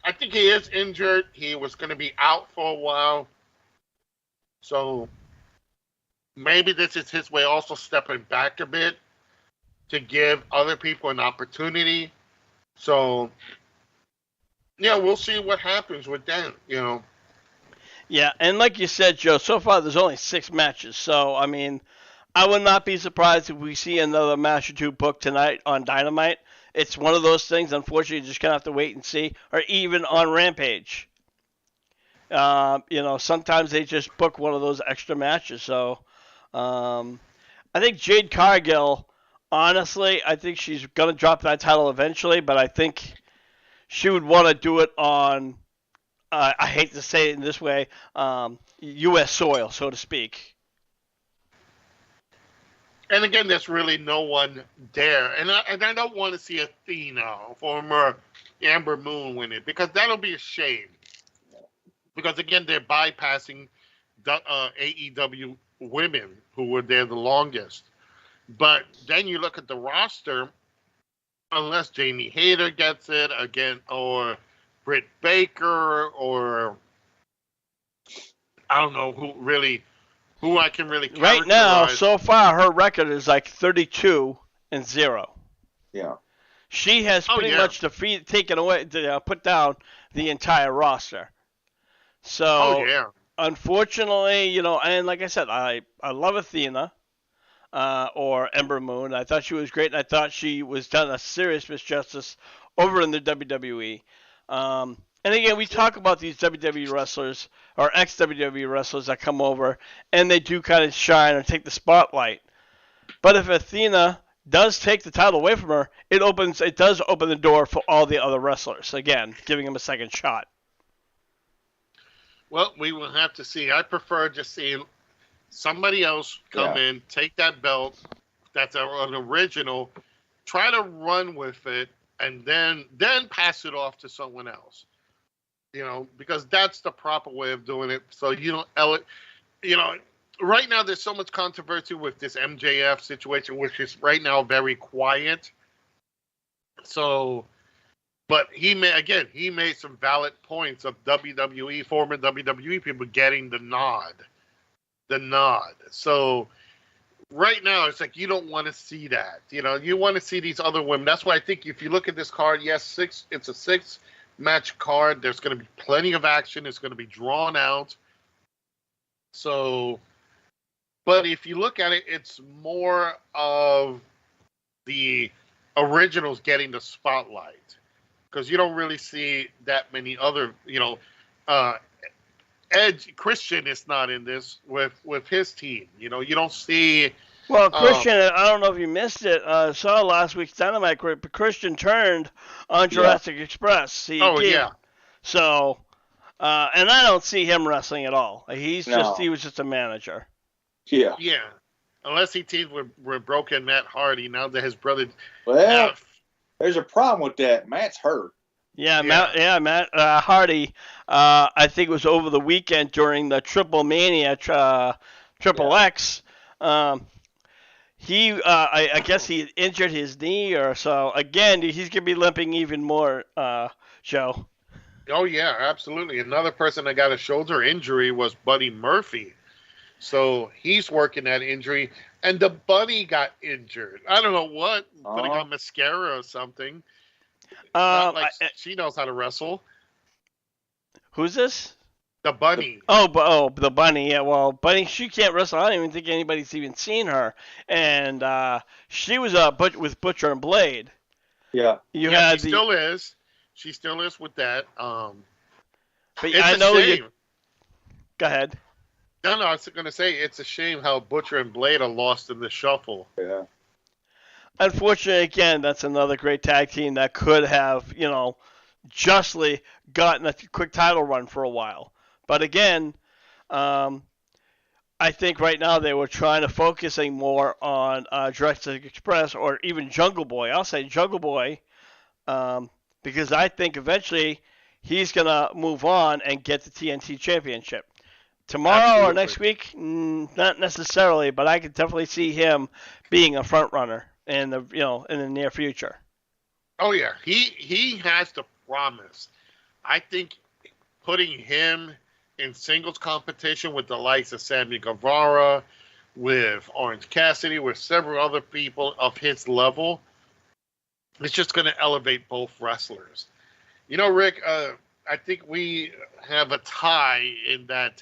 Speaker 3: I think he is injured. He was going to be out for a while. So maybe this is his way also stepping back a bit to give other people an opportunity. So, yeah, we'll see what happens with that,
Speaker 1: Yeah, and like you said, Joe, so far there's only 6 matches. So, I mean, I would not be surprised if we see another match or two booked tonight on Dynamite. It's one of those things, unfortunately, you just kind of have to wait and see. Or even on Rampage. Sometimes they just book one of those extra matches. So, I think Jade Cargill, honestly, I think she's going to drop that title eventually, but I think she would want to do it on, I hate to say it in this way, U.S. soil, so to speak.
Speaker 3: And again, there's really no one there. And I don't want to see Athena, former Amber Moon, win it, because that'll be a shame. Because, again, they're bypassing the AEW women who were there the longest. But then you look at the roster, unless Jamie Hayter gets it again, or Britt Baker, or I don't know who I can really characterize.
Speaker 1: Right now, so far, her record is like 32-0.
Speaker 2: Yeah.
Speaker 1: She has pretty much taken away, put down the entire roster. So, unfortunately, and like I said, I love Athena. Or Ember Moon. I thought she was great, and I thought she was done a serious misjustice over in the WWE. And again, we talk about these WWE wrestlers or ex-WWE wrestlers that come over, and they do kind of shine or take the spotlight. But if Athena does take the title away from her, it does open the door for all the other wrestlers. Again, giving them a second shot.
Speaker 3: Well, we will have to see. I prefer just seeing somebody else come in, take that belt that's an original, try to run with it, and then pass it off to someone else. Because that's the proper way of doing it. So right now there's so much controversy with this MJF situation, which is right now very quiet. So, but he made some valid points of former WWE people getting the nod. So right now it's like you don't want to see that. You want to see these other women. That's why I think if you look at this card, yes, it's a 6-match card. There's going to be plenty of action. It's going to be drawn out. So, but if you look at it, it's more of the originals getting the spotlight, because you don't really see that many other, Edge Christian is not in this with his team. You don't see.
Speaker 1: Well, Christian, I don't know if you missed it. Saw last week's Dynamite, but Christian turned on Jurassic Express. He did. So, and I don't see him wrestling at all. He was just a manager.
Speaker 2: Yeah.
Speaker 3: Yeah. Unless he teamed with Broken Matt Hardy. Now that his brother.
Speaker 2: Well, there's a problem with that. Matt's hurt.
Speaker 1: Yeah. Matt Hardy, I think it was over the weekend during the Triple Mania, Triple X. I guess he injured his knee or so. Again, he's going to be limping even more, Joe.
Speaker 3: Oh, yeah, absolutely. Another person that got a shoulder injury was Buddy Murphy. So he's working that injury. And the bunny got injured. I don't know what, putting on mascara or something. She knows how to wrestle.
Speaker 1: Who's this?
Speaker 3: The bunny.
Speaker 1: The bunny. Yeah, well, bunny, she can't wrestle. I don't even think anybody's even seen her. And she was with Butcher and Blade.
Speaker 2: Yeah.
Speaker 1: You
Speaker 3: Yeah,
Speaker 1: had
Speaker 3: she still is. She still is with that.
Speaker 1: but
Speaker 3: It's
Speaker 1: I
Speaker 3: a
Speaker 1: know
Speaker 3: shame.
Speaker 1: you. Go ahead.
Speaker 3: No, I was going to say it's a shame how Butcher and Blade are lost in the shuffle.
Speaker 2: Yeah.
Speaker 1: Unfortunately, again, that's another great tag team that could have, justly gotten a quick title run for a while. But again, um, I think right now they were trying to focusing more on Jurassic Express or even Jungle Boy. I'll say Jungle Boy because I think eventually he's gonna move on and get the TNT Championship. Tomorrow
Speaker 3: Absolutely.
Speaker 1: or next week, not necessarily, but I could definitely see him being a front runner in the near future.
Speaker 3: Oh yeah, he has the promise. I think putting him in singles competition with the likes of Sammy Guevara, with Orange Cassidy, with several other people of his level, it's just going to elevate both wrestlers. You know, Rick, I think we have a tie in that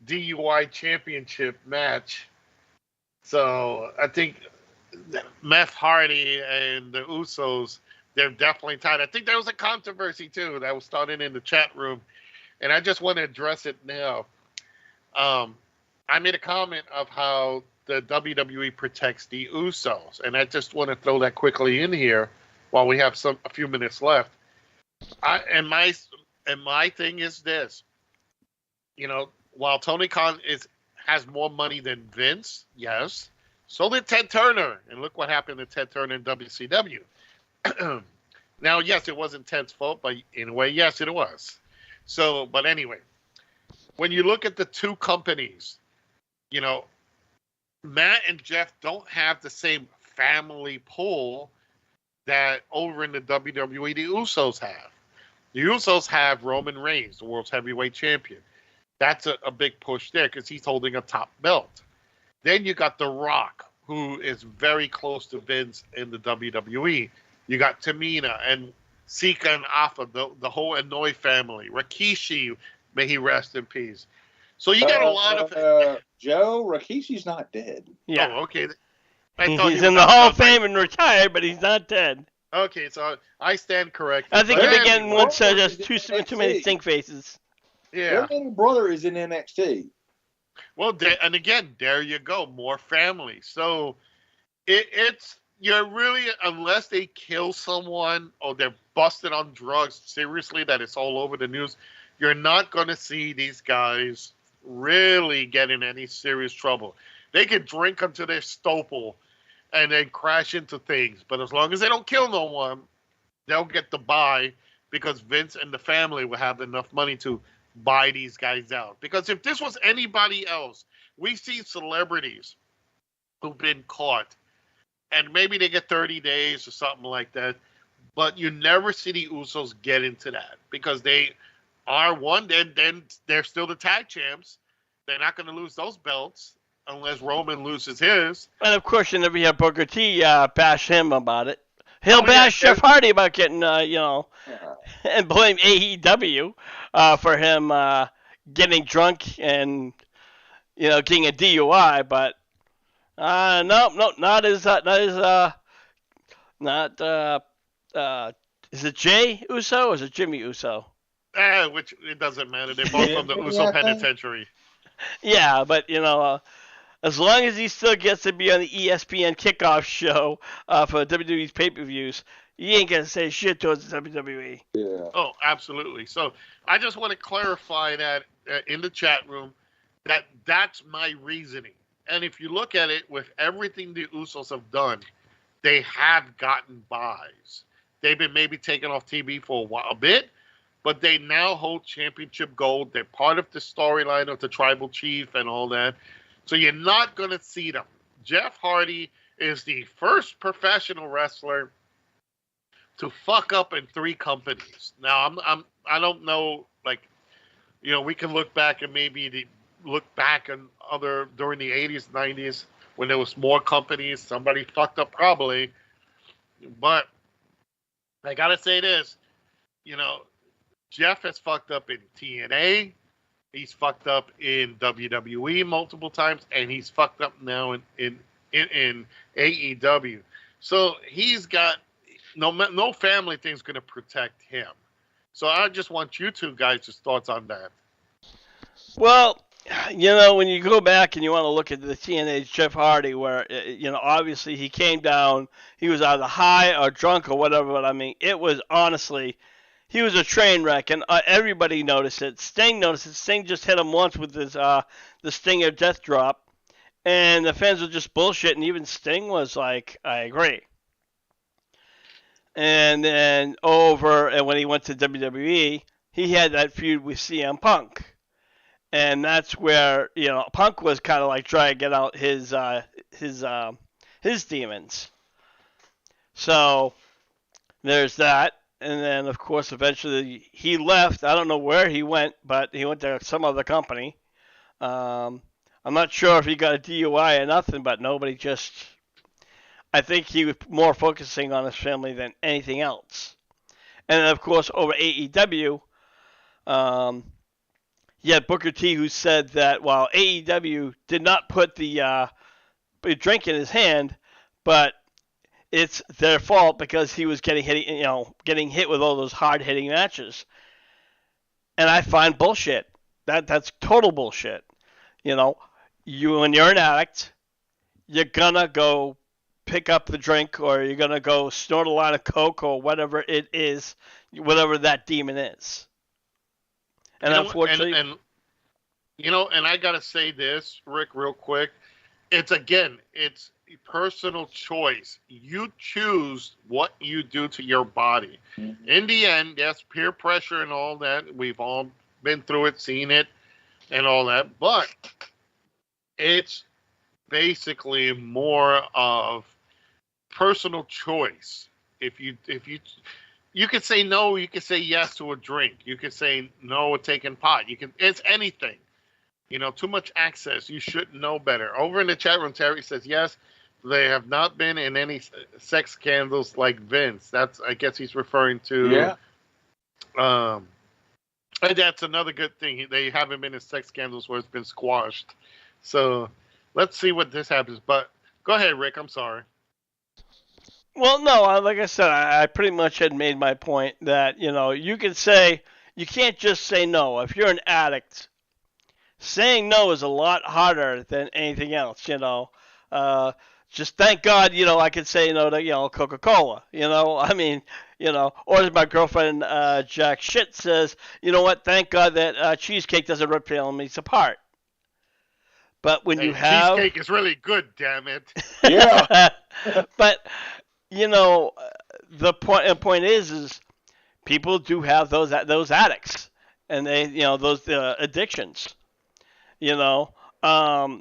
Speaker 3: DUI championship match. So I think Meth Hardy and the Usos, they're definitely tied. I think there was a controversy too that was started in the chat room, and I just want to address it now. I made a comment of how the WWE protects the Usos, and I just want to throw that quickly in here while we have a few minutes left. And my thing is this, while Tony Khan has more money than Vince, yes, so did Ted Turner, and look what happened to Ted Turner in WCW. Now, yes, it wasn't Ted's fault, but in a way, yes, it was. So, but anyway, when you look at the two companies, Matt and Jeff don't have the same family pull that over in the WWE the Usos have. The Usos have Roman Reigns, the world's heavyweight champion. That's a big push there because he's holding a top belt. Then you got The Rock, who is very close to Vince in the WWE. You got Tamina and Sika and Alpha, the whole Hanoi family. Rikishi, may he rest in peace. So you got a lot of...
Speaker 2: Joe, Rikishi's not dead.
Speaker 1: Yeah.
Speaker 3: Oh, okay.
Speaker 1: He's in the Hall of Fame and retired, but he's not dead.
Speaker 3: Okay, so I stand corrected.
Speaker 1: I think
Speaker 3: But
Speaker 1: he began
Speaker 3: anyway,
Speaker 1: once just too many stink faces.
Speaker 3: Yeah.
Speaker 2: Their little brother is in NXT.
Speaker 3: Well, and again, there you go, more family. So you're really, unless they kill someone or they're busted on drugs seriously, that it's all over the news, you're not going to see these guys really get in any serious trouble. They can drink until they're stopple and then crash into things. But as long as they don't kill no one, they'll get the buy because Vince and the family will have enough money to buy these guys out. Because if this was anybody else, we see celebrities who've been caught and maybe they get 30 days or something like that. But you never see the Usos get into that because they are one, then they're still the tag champs. They're not going to lose those belts unless Roman loses his.
Speaker 1: And of course, you never hear Booker T bash him about it. He'll bash Jeff Hardy about getting, and blame AEW for him getting drunk and, getting a DUI. But no, not is it Jay Uso or is it Jimmy Uso?
Speaker 3: Which it doesn't matter. They're both from the Uso Penitentiary.
Speaker 1: Yeah, but as long as he still gets to be on the ESPN kickoff show for WWE's pay-per-views, he ain't gonna say shit towards the WWE.
Speaker 2: Yeah.
Speaker 3: Oh, absolutely. So I just want to clarify that in the chat room that's my reasoning. And if you look at it with everything the Usos have done, they have gotten buys. They've been maybe taken off TV for a bit, but they now hold championship gold. They're part of the storyline of the tribal chief and all that. So you're not going to see them. Jeff Hardy is the first professional wrestler to fuck up in 3 companies. Now, I don't know, we can look back and maybe look back and during the 80s, 90s, when there was more companies, somebody fucked up probably. But I got to say this, Jeff has fucked up in TNA. He's fucked up in WWE multiple times, and he's fucked up now in AEW. So he's got no family thing's going to protect him. So I just want you two guys' thoughts on that.
Speaker 1: Well, when you go back and you want to look at the TNA's Jeff Hardy, where obviously he came down, he was either high or drunk or whatever. But I mean, it was honestly, he was a train wreck, and everybody noticed it. Sting noticed it. Sting just hit him once with his the Stinger death drop, and the fans were just bullshit. And even Sting was like, "I agree." And then and when he went to WWE, he had that feud with CM Punk. And that's where Punk was kind of like trying to get out his demons. So there's that, and then of course eventually he left. I don't know where he went, but he went to some other company. I'm not sure if he got a DUI or nothing, but nobody just. I think he was more focusing on his family than anything else. And then of course over AEW. You had Booker T, who said that while AEW did not put the drink in his hand, but it's their fault because he was getting hit with all those hard hitting matches. And I find bullshit. That's total bullshit. When you're an addict, you're gonna go pick up the drink, or you're gonna go snort a line of coke, or whatever it is, whatever that demon is. And unfortunately,
Speaker 3: and I gotta say this, Rick, real quick. It's personal choice. You choose what you do to your body. Mm-hmm. In the end, yes, peer pressure and all that. We've all been through it, seen it, and all that. But it's basically more of personal choice. If you could say no, you could say yes to a drink. You could say no to taking pot. It's anything. Too much access. You should know better. Over in the chat room, Terry says yes. They have not been in any sex scandals like Vince. I guess he's referring to.
Speaker 2: Yeah.
Speaker 3: And that's another good thing. They haven't been in sex scandals where it's been squashed. So let's see what this happens. But go ahead, Rick. I'm sorry.
Speaker 1: Well, no, like I said, I pretty much had made my point that, you can say, you can't just say no. If you're an addict, saying no is a lot harder than anything else, Just thank God, I could say no to, Coca-Cola, I mean, or as my girlfriend, Jack Shit says, you know what, thank God that cheesecake doesn't rip families apart. But when you have...
Speaker 3: Cheesecake is really good, damn it.
Speaker 2: Yeah.
Speaker 1: But... the point is people do have those addicts, and they, those addictions. I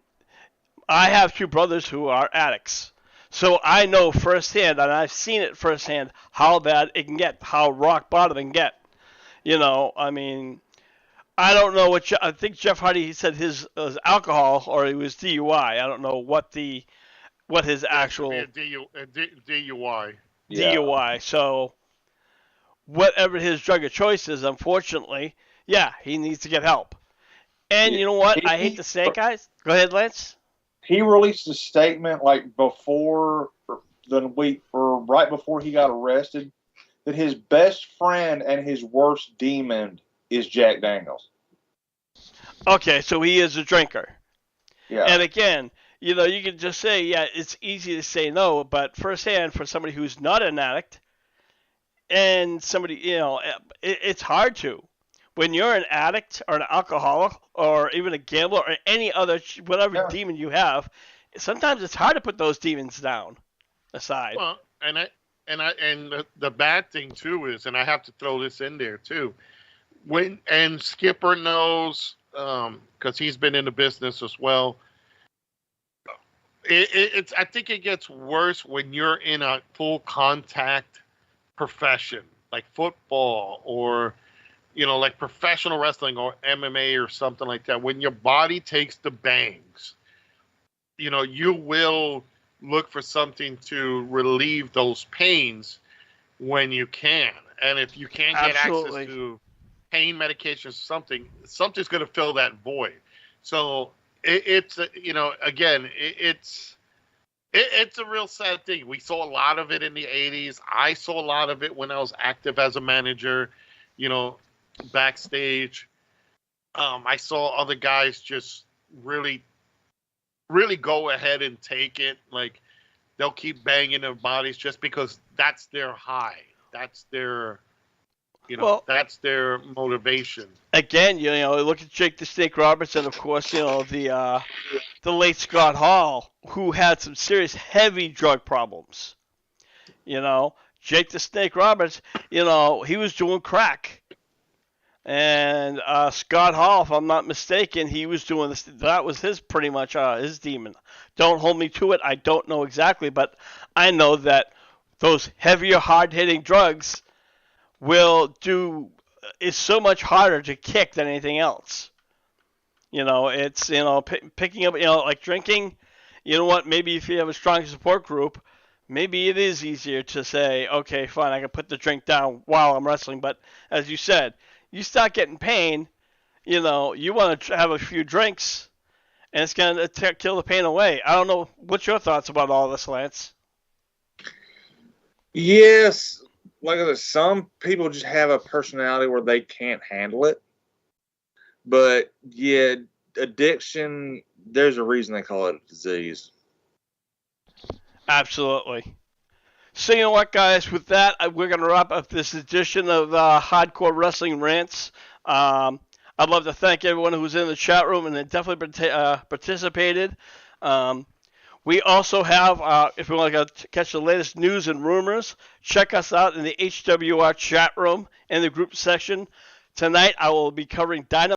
Speaker 1: have two brothers who are addicts, so I know firsthand, and I've seen it firsthand, how bad it can get, how rock bottom it can get. I mean, I don't know I think Jeff Hardy, he said his alcohol or it was DUI. I don't know what his actual
Speaker 3: DUI.
Speaker 1: DUI. So whatever his drug of choice is, unfortunately, yeah, he needs to get help. And you know what? I hate to say it, guys. Go ahead, Lance.
Speaker 2: He released a statement like right before he got arrested that his best friend and his worst demon is Jack Daniels.
Speaker 1: Okay, so he is a drinker.
Speaker 2: Yeah.
Speaker 1: And again, you can just say, yeah, it's easy to say no, but firsthand, for somebody who's not an addict, and somebody, it's hard to. When you're an addict or an alcoholic or even a gambler or any other, whatever demon you have, sometimes it's hard to put those demons down, aside.
Speaker 3: Well, and the bad thing too is, and I have to throw this in there too, and Skipper knows, because he's been in the business as well. I think it gets worse when you're in a full contact profession like football or, like professional wrestling or MMA or something like that. When your body takes the bangs, you will look for something to relieve those pains when you can. And if you can't get access to pain medication or something's going to fill that void. So it's It's a real sad thing. We saw a lot of it in the 80s. I saw a lot of it when I was active as a manager, you know, backstage. I saw other guys just really, really go ahead and take it. Like, they'll keep banging their bodies just because that's their high. That's their, that's their motivation.
Speaker 1: Again, look at Jake the Snake Roberts and, of course, the late Scott Hall, who had some serious heavy drug problems. Jake the Snake Roberts, he was doing crack. And Scott Hall, if I'm not mistaken, he was doing this. That was pretty much his demon. Don't hold me to it. I don't know exactly, but I know that those heavier, hard-hitting drugs is so much harder to kick than anything else. It's picking up, like drinking. You know what? Maybe if you have a strong support group, maybe it is easier to say, okay, fine, I can put the drink down while I'm wrestling. But as you said, you start getting pain, you want to have a few drinks, and it's going to kill the pain away. I don't know. What's your thoughts about all this, Lance?
Speaker 2: Yes. Like I said, some people just have a personality where they can't handle it. But, yeah, addiction, there's a reason they call it a disease.
Speaker 1: Absolutely. So, you know what, guys? With that, we're going to wrap up this edition of Hardcore Wrestling Rants. I'd love to thank everyone who was in the chat room and definitely participated. We also have, if you want to catch the latest news and rumors, check us out in the HWR chat room in the group section. Tonight, I will be covering Dynamite